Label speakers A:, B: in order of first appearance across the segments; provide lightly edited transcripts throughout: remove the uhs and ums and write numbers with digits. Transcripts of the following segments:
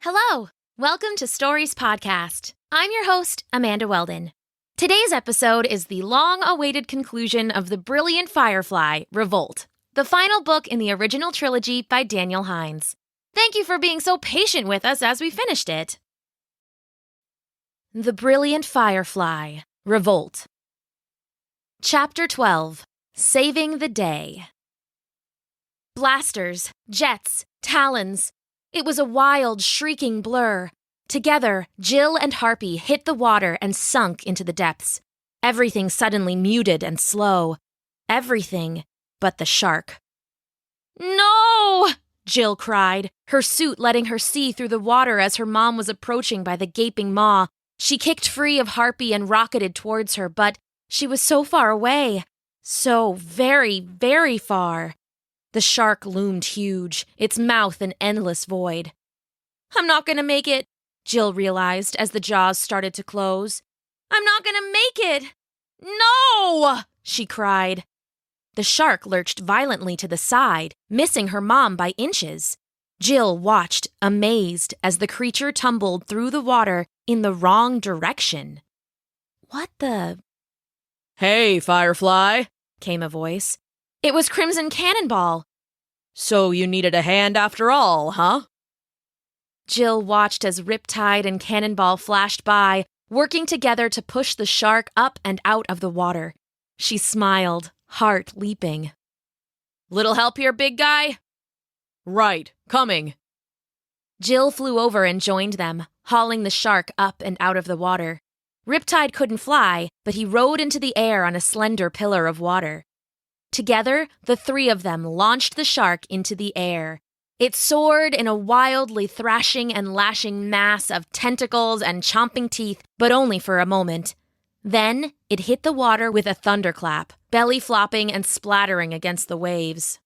A: Hello! Welcome to Stories Podcast. I'm your host, Amanda Weldon. Today's episode is the long-awaited conclusion of the brilliant Firefly, Revolt, the final book in the original trilogy by Daniel Hines. Thank you for being so patient with us as we finished it. The Brilliant Firefly, Revolt. Chapter 12, Saving the Day. Blasters, jets, talons. It was a wild, shrieking blur. Together, Jill and Harpy hit the water and sunk into the depths. Everything suddenly muted and slow. Everything but the shark. "No!" Jill cried, her suit letting her see through the water as her mom was approaching by the gaping maw. She kicked free of Harpy and rocketed towards her, but she was so far away. So very, very far. The shark loomed huge, its mouth an endless void. "I'm not going to make it," Jill realized as the jaws started to close. "I'm not going to make it! No!" she cried. The shark lurched violently to the side, missing her mom by inches. Jill watched, amazed, as the creature tumbled through the water in the wrong direction. "What the—"
B: "Hey, Firefly,"
A: came a voice. It was Crimson Cannonball.
B: "So you needed a hand after all, huh?"
A: Jill watched as Riptide and Cannonball flashed by, working together to push the shark up and out of the water. She smiled, heart leaping.
B: "Little help here, big guy?" "Right, coming."
A: Jill flew over and joined them, hauling the shark up and out of the water. Riptide couldn't fly, but he rode into the air on a slender pillar of water. Together, the three of them launched the shark into the air. It soared in a wildly thrashing and lashing mass of tentacles and chomping teeth, but only for a moment. Then, it hit the water with a thunderclap, belly flopping and splattering against the waves.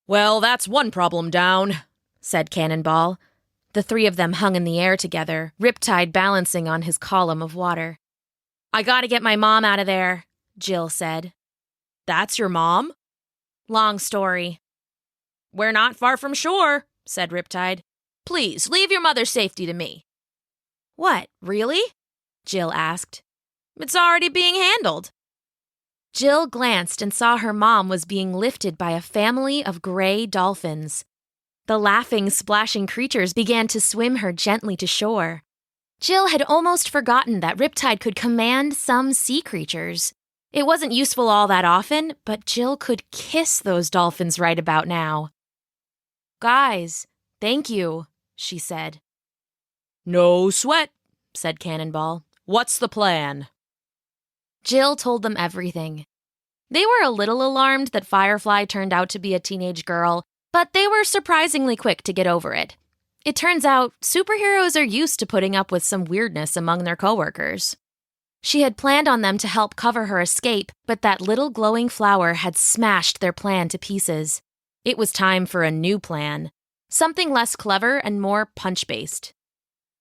B: "Well, that's one problem down,"
A: said Cannonball. The three of them hung in the air together, Riptide balancing on his column of water. "I gotta get my mom out of there," Jill said.
B: "That's your mom?"
A: "Long story."
B: "We're not far from shore," said Riptide. "Please, leave your mother's safety to me."
A: "What, really?" Jill asked.
B: "It's already being handled."
A: Jill glanced and saw her mom was being lifted by a family of gray dolphins. The laughing, splashing creatures began to swim her gently to shore. Jill had almost forgotten that Riptide could command some sea creatures. It wasn't useful all that often, but Jill could kiss those dolphins right about now. "Guys, thank you," she said.
B: "No sweat," said Cannonball. "What's the plan?"
A: Jill told them everything. They were a little alarmed that Firefly turned out to be a teenage girl, but they were surprisingly quick to get over it. It turns out superheroes are used to putting up with some weirdness among their coworkers. She had planned on them to help cover her escape, but that little glowing flower had smashed their plan to pieces. It was time for a new plan, something less clever and more punch-based.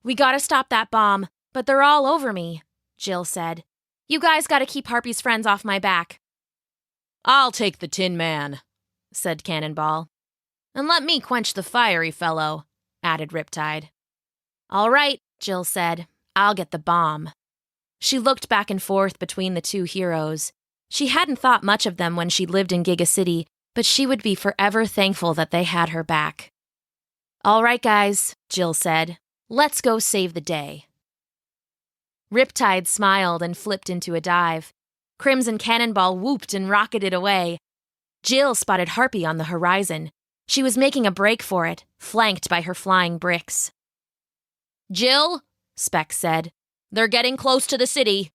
A: "We gotta stop that bomb, but they're all over me," Jill said. "You guys gotta keep Harpy's friends off my back."
B: "I'll take the Tin Man," said Cannonball.
A: "And let me quench the fiery fellow," added Riptide. "All right," Jill said. "I'll get the bomb." She looked back and forth between the two heroes. She hadn't thought much of them when she lived in Giga City, but she would be forever thankful that they had her back. "All right, guys," Jill said. "Let's go save the day." Riptide smiled and flipped into a dive. Crimson Cannonball whooped and rocketed away. Jill spotted Harpy on the horizon. She was making a break for it, flanked by her flying bricks.
B: "Jill,"
A: Specs said.
B: "they're getting close to the city."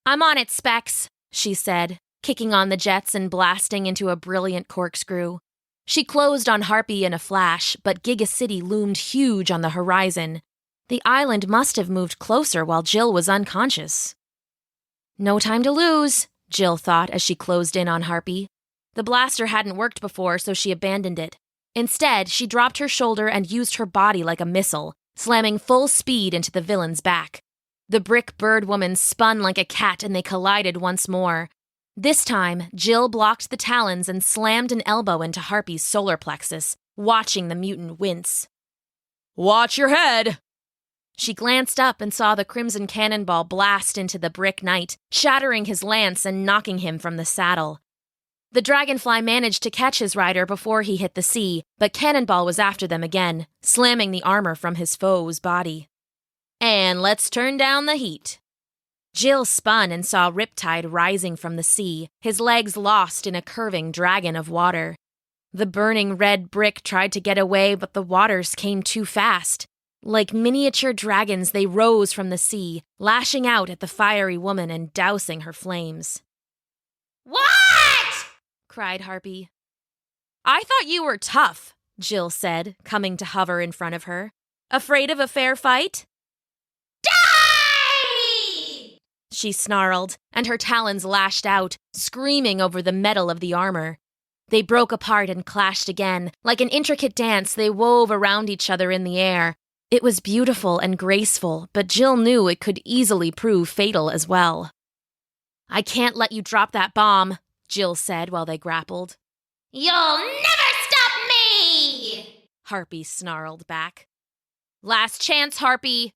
A: "I'm on it, Specs," she said, kicking on the jets and blasting into a brilliant corkscrew. She closed on Harpy in a flash, but Giga City loomed huge on the horizon. The island must have moved closer while Jill was unconscious. No time to lose, Jill thought as she closed in on Harpy. The blaster hadn't worked before, so she abandoned it. Instead, she dropped her shoulder and used her body like a missile, slamming full speed into the villain's back. The brick bird woman spun like a cat and they collided once more. This time, Jill blocked the talons and slammed an elbow into Harpy's solar plexus, watching the mutant wince.
B: Watch your head!
A: She glanced up and saw the crimson cannonball blast into the brick knight, shattering his lance and knocking him from the saddle. The dragonfly managed to catch his rider before he hit the sea, but Cannonball was after them again, slamming the armor from his foe's body.
B: And let's turn down the heat.
A: Jill spun and saw Riptide rising from the sea, his legs lost in a curving dragon of water. The burning red brick tried to get away, but the waters came too fast. Like miniature dragons, they rose from the sea, lashing out at the fiery woman and dousing her flames.
B: What?
A: Cried Harpy.
B: I thought you were tough, Jill said, coming to hover in front of her. Afraid of a fair fight?
A: Die! She snarled, and her talons lashed out, screaming over the metal of the armor. They broke apart and clashed again. Like an intricate dance, they wove around each other in the air. It was beautiful and graceful, but Jill knew it could easily prove fatal as well. I can't let you drop that bomb, Jill said while they grappled.
C: You'll never stop me!
A: Harpy snarled back. Last chance, Harpy!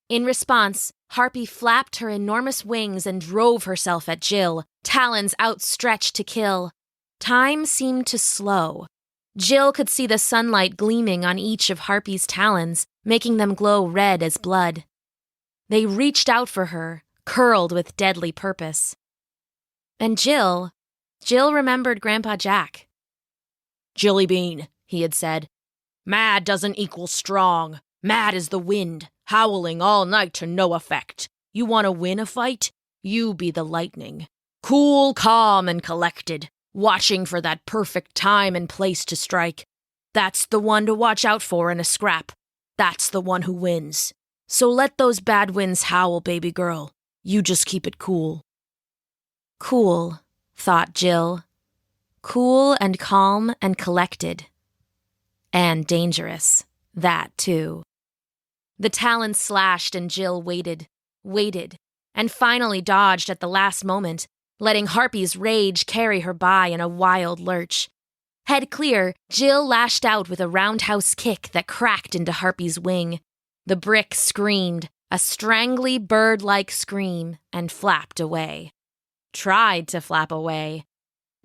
A: In response, Harpy flapped her enormous wings and drove herself at Jill, talons outstretched to kill. Time seemed to slow. Jill could see the sunlight gleaming on each of Harpy's talons, making them glow red as blood. They reached out for her, curled with deadly purpose. And Jill remembered Grandpa Jack.
B: Jilly Bean, he had said. Mad doesn't equal strong. Mad is the wind, howling all night to no effect. You want to win a fight? You be the lightning. Cool, calm, and collected, watching for that perfect time and place to strike. That's the one to watch out for in a scrap. That's the one who wins. So let those bad winds howl, baby girl. You just keep it cool.
A: Cool, thought Jill. Cool and calm and collected. And dangerous. That, too. The talons slashed and Jill waited, and finally dodged at the last moment, letting Harpy's rage carry her by in a wild lurch. Head clear, Jill lashed out with a roundhouse kick that cracked into Harpy's wing. The brick screamed, a strangly bird-like scream, and flapped away. Tried to flap away.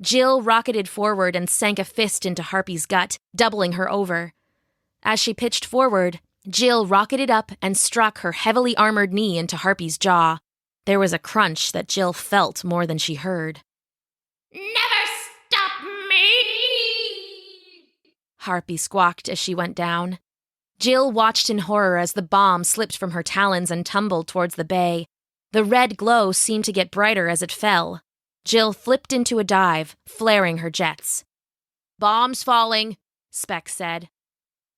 A: Jill rocketed forward and sank a fist into Harpy's gut, doubling her over. As she pitched forward, Jill rocketed up and struck her heavily armored knee into Harpy's jaw. There was a crunch that Jill felt more than she heard.
C: Never stop me!
A: Harpy squawked as she went down. Jill watched in horror as the bomb slipped from her talons and tumbled towards the bay. The red glow seemed to get brighter as it fell. Jill flipped into a dive, flaring her jets.
B: Bomb's falling,
A: Specs said.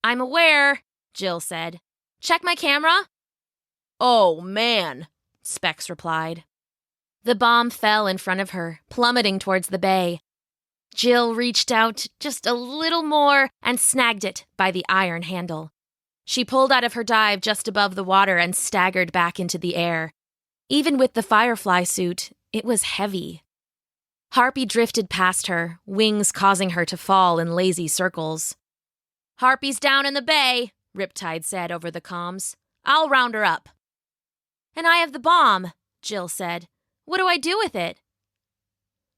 A: I'm aware, Jill said. Check my camera?
B: Oh, man,
A: Specs replied. The bomb fell in front of her, plummeting towards the bay. Jill reached out just a little more and snagged it by the iron handle. She pulled out of her dive just above the water and staggered back into the air. Even with the Firefly suit, it was heavy. Harpy drifted past her, wings causing her to fall in lazy circles.
B: Harpy's down in the bay, Riptide said over the comms. I'll round her up.
A: And I have the bomb, Jill said. What do I do with it?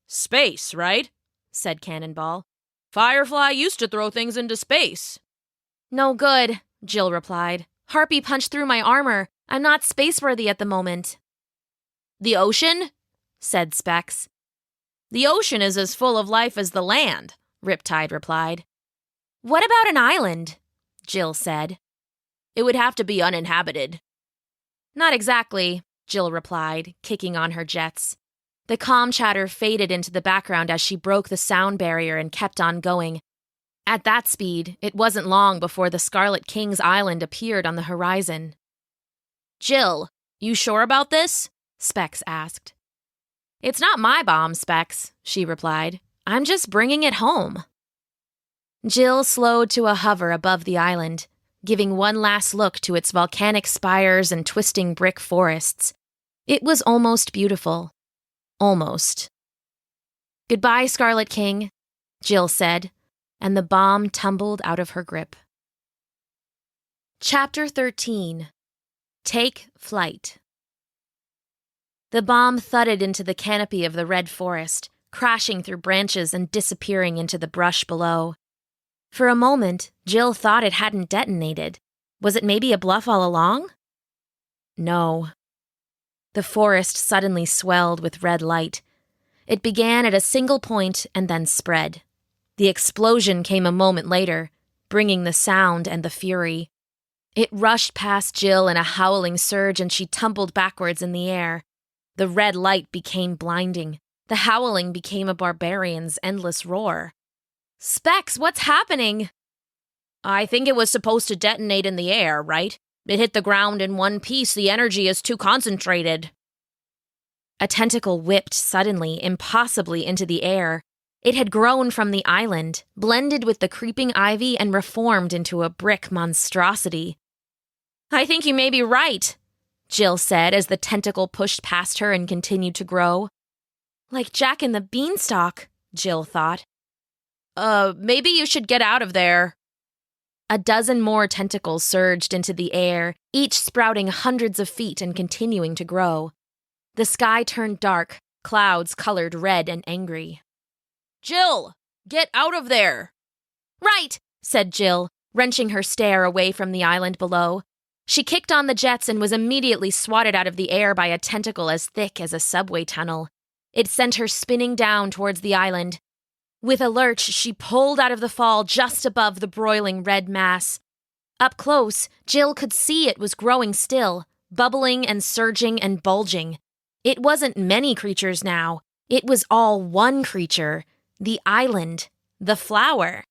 B: Space, right? Said Cannonball. Firefly used to throw things into space.
A: No good, Jill replied. Harpy punched through my armor. I'm not spaceworthy at the moment.
B: The ocean? Said Specs. The ocean is as full of life as the land, Riptide replied.
A: What about an island? Jill said.
B: It would have to be uninhabited.
A: Not exactly, Jill replied, kicking on her jets. The comm chatter faded into the background as she broke the sound barrier and kept on going. At that speed, it wasn't long before the Scarlet King's island appeared on the horizon.
B: Jill, you sure about this?
A: Specs asked. It's not my bomb, Specs, she replied. I'm just bringing it home. Jill slowed to a hover above the island, giving one last look to its volcanic spires and twisting brick forests. It was almost beautiful. Almost. Goodbye, Scarlet King, Jill said, and the bomb tumbled out of her grip. Chapter 13. Take Flight. The bomb thudded into the canopy of the red forest, crashing through branches and disappearing into the brush below. For a moment, Jill thought it hadn't detonated. Was it maybe a bluff all along? No. The forest suddenly swelled with red light. It began at a single point and then spread. The explosion came a moment later, bringing the sound and the fury. It rushed past Jill in a howling surge and she tumbled backwards in the air. The red light became blinding. The howling became a barbarian's endless roar. "Specs, what's happening?"
B: "I think it was supposed to detonate in the air, right? It hit the ground in one piece. The energy is too concentrated."
A: A tentacle whipped suddenly, impossibly into the air. It had grown from the island, blended with the creeping ivy, and reformed into a brick monstrosity. "I think you may be right," Jill said as the tentacle pushed past her and continued to grow. Like Jack and the Beanstalk, Jill thought.
B: Maybe you should get out of there."
A: A dozen more tentacles surged into the air, each sprouting hundreds of feet and continuing to grow. The sky turned dark, clouds colored red and angry.
B: "Jill, get out of there!"
A: "Right," said Jill, wrenching her stare away from the island below. She kicked on the jets and was immediately swatted out of the air by a tentacle as thick as a subway tunnel. It sent her spinning down towards the island. With a lurch, she pulled out of the fall just above the broiling red mass. Up close, Jill could see it was growing still, bubbling and surging and bulging. It wasn't many creatures now. It was all one creature, the island, the flower.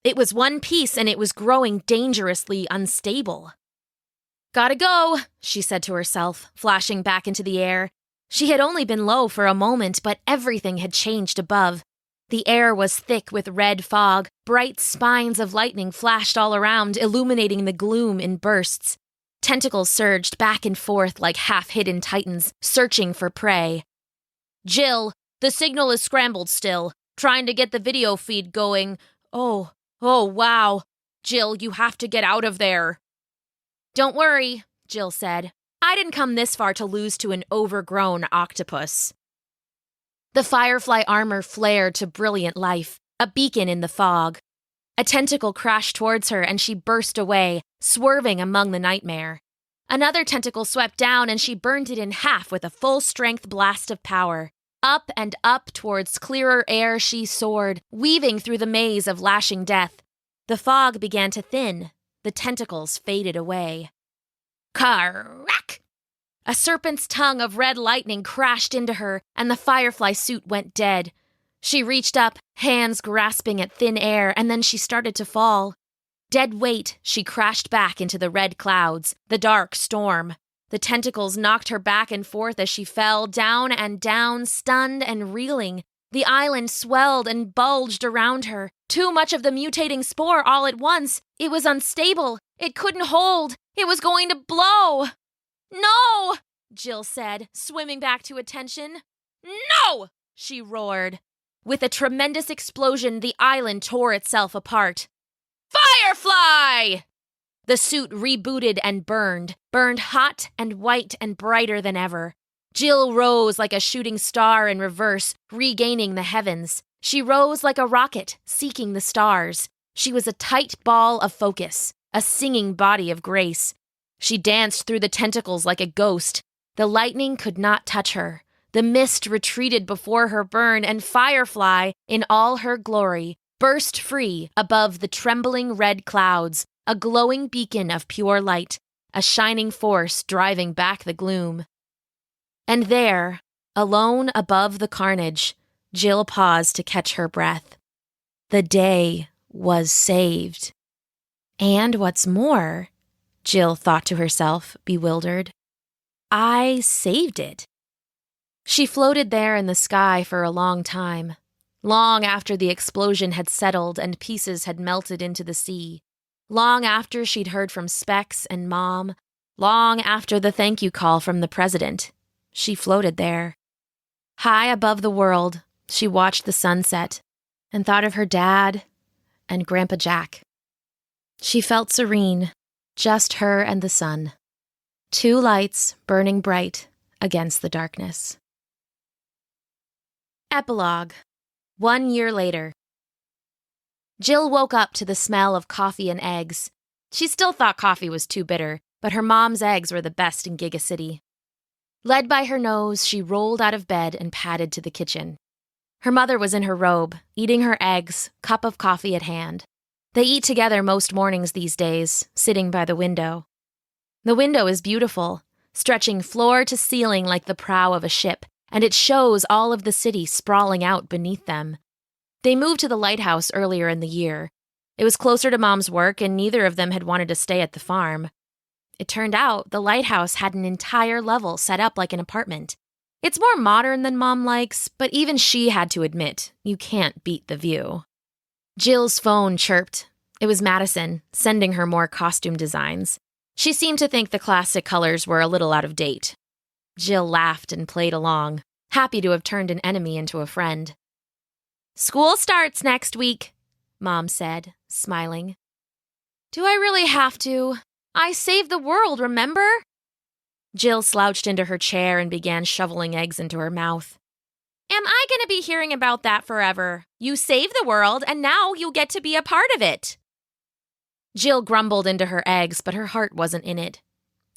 A: It was one piece and it was growing dangerously unstable. "Gotta go," she said to herself, flashing back into the air. She had only been low for a moment, but everything had changed above. The air was thick with red fog. Bright spines of lightning flashed all around, illuminating the gloom in bursts. Tentacles surged back and forth like half-hidden titans, searching for prey.
B: "Jill, the signal is scrambled still. Trying to get the video feed going. Oh, wow. Jill, you have to get out of there."
A: "Don't worry," Jill said. "I didn't come this far to lose to an overgrown octopus." The Firefly armor flared to brilliant life, a beacon in the fog. A tentacle crashed towards her and she burst away, swerving among the nightmare. Another tentacle swept down and she burned it in half with a full-strength blast of power. Up and up towards clearer air she soared, weaving through the maze of lashing death. The fog began to thin. The tentacles faded away. Crack! A serpent's tongue of red lightning crashed into her, and the Firefly suit went dead. She reached up, hands grasping at thin air, and then she started to fall. Dead weight, she crashed back into the red clouds, the dark storm. The tentacles knocked her back and forth as she fell, down and down, stunned and reeling. The island swelled and bulged around her. Too much of the mutating spore all at once. It was unstable. It couldn't hold. It was going to blow. "No!" Jill said, swimming back to attention. "No!" she roared. With a tremendous explosion, the island tore itself apart. "Firefly!" The suit rebooted and burned hot and white and brighter than ever. Jill rose like a shooting star in reverse, regaining the heavens. She rose like a rocket, seeking the stars. She was a tight ball of focus, a singing body of grace. She danced through the tentacles like a ghost. The lightning could not touch her. The mist retreated before her burn, and Firefly, in all her glory, burst free above the trembling red clouds, a glowing beacon of pure light, a shining force driving back the gloom. And there, alone above the carnage, Jill paused to catch her breath. The day was saved. And what's more, Jill thought to herself, bewildered, I saved it. She floated there in the sky for a long time, long after the explosion had settled and pieces had melted into the sea, long after she'd heard from Specs and Mom, long after the thank you call from the president. She floated there. High above the world, she watched the sunset and thought of her dad and Grandpa Jack. She felt serene, Just her and the sun. Two lights burning bright against the darkness. Epilogue. 1 year later. Jill woke up to the smell of coffee and eggs. She still thought coffee was too bitter, but her mom's eggs were the best in Giga City. Led by her nose, she rolled out of bed and padded to the kitchen. Her mother was in her robe, eating her eggs, cup of coffee at hand. They eat together most mornings these days, sitting by the window. The window is beautiful, stretching floor to ceiling like the prow of a ship, and it shows all of the city sprawling out beneath them. They moved to the lighthouse earlier in the year. It was closer to Mom's work, and neither of them had wanted to stay at the farm. It turned out the lighthouse had an entire level set up like an apartment. It's more modern than Mom likes, but even she had to admit, you can't beat the view. Jill's phone chirped. It was Madison, sending her more costume designs. She seemed to think the classic colors were a little out of date. Jill laughed and played along, happy to have turned an enemy into a friend. "School starts next week," Mom said, smiling. "Do I really have to? I saved the world, remember?" Jill slouched into her chair and began shoveling eggs into her mouth. "Am I going to be hearing about that forever? You saved the world, and now you'll get to be a part of it." Jill grumbled into her eggs, but her heart wasn't in it.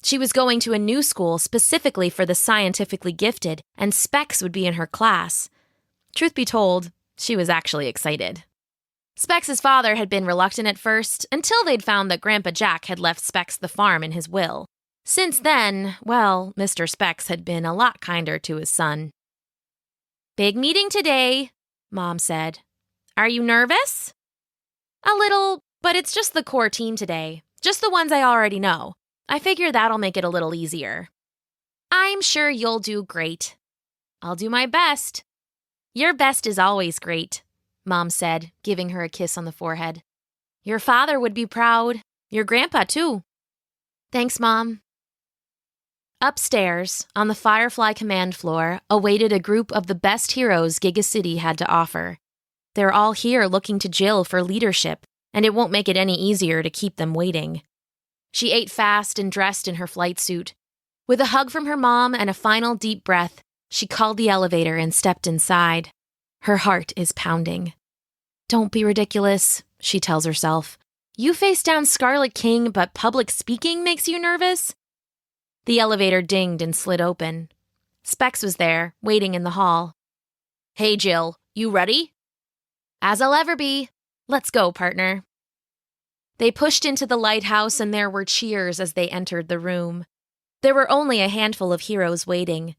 A: She was going to a new school specifically for the scientifically gifted, and Specs would be in her class. Truth be told, she was actually excited. Specs' father had been reluctant at first, until they'd found that Grandpa Jack had left Specs the farm in his will. Since then, well, Mr. Specs had been a lot kinder to his son. "Big meeting today," Mom said. "Are you nervous?" "A little, but it's just the core team today. Just the ones I already know. I figure that'll make it a little easier." "I'm sure you'll do great." "I'll do my best." "Your best is always great," Mom said, giving her a kiss on the forehead. "Your father would be proud. Your grandpa, too." "Thanks, Mom." Upstairs, on the Firefly command floor, awaited a group of the best heroes Giga City had to offer. They're all here looking to Jill for leadership, and it won't make it any easier to keep them waiting. She ate fast and dressed in her flight suit. With a hug from her mom and a final deep breath, she called the elevator and stepped inside. Her heart is pounding. "Don't be ridiculous," she tells herself. "You face down Scarlet King, but public speaking makes you nervous?" The elevator dinged and slid open. Specs was there, waiting in the hall. "Hey, Jill, you ready?" "As I'll ever be. Let's go, partner." They pushed into the lighthouse, and there were cheers as they entered the room. There were only a handful of heroes waiting.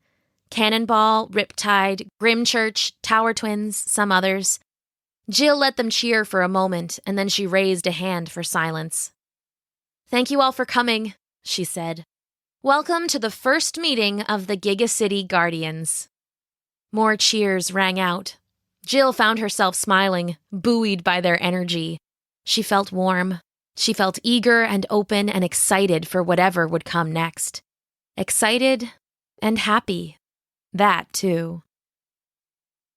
A: Cannonball, Riptide, Grimchurch, Tower Twins, some others. Jill let them cheer for a moment, and then she raised a hand for silence. "Thank you all for coming," she said. "Welcome to the first meeting of the Giga City Guardians." More cheers rang out. Jill found herself smiling, buoyed by their energy. She felt warm. She felt eager and open and excited for whatever would come next. Excited and happy. That, too.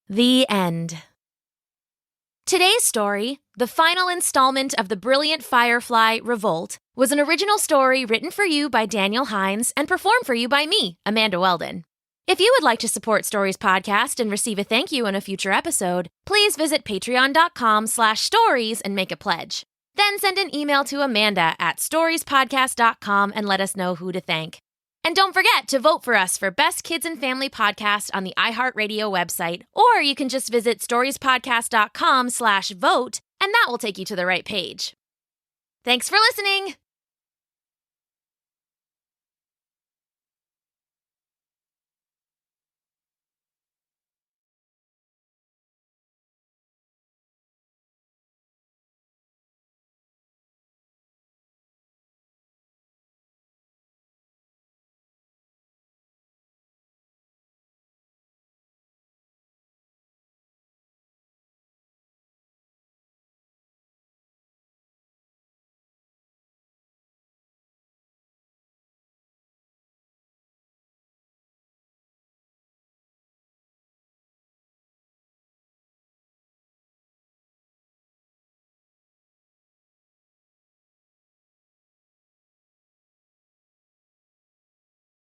A: The end. Today's story, the final installment of the brilliant Firefly, Revolt, was an original story written for you by Daniel Hines and performed for you by me, Amanda Weldon. If you would like to support Stories Podcast and receive a thank you in a future episode, please visit patreon.com/stories and make a pledge. Then send an email to amanda@storiespodcast.com and let us know who to thank. And don't forget to vote for us for Best Kids and Family Podcast on the iHeartRadio website, or you can just visit storiespodcast.com/vote, and that will take you to the right page. Thanks for listening!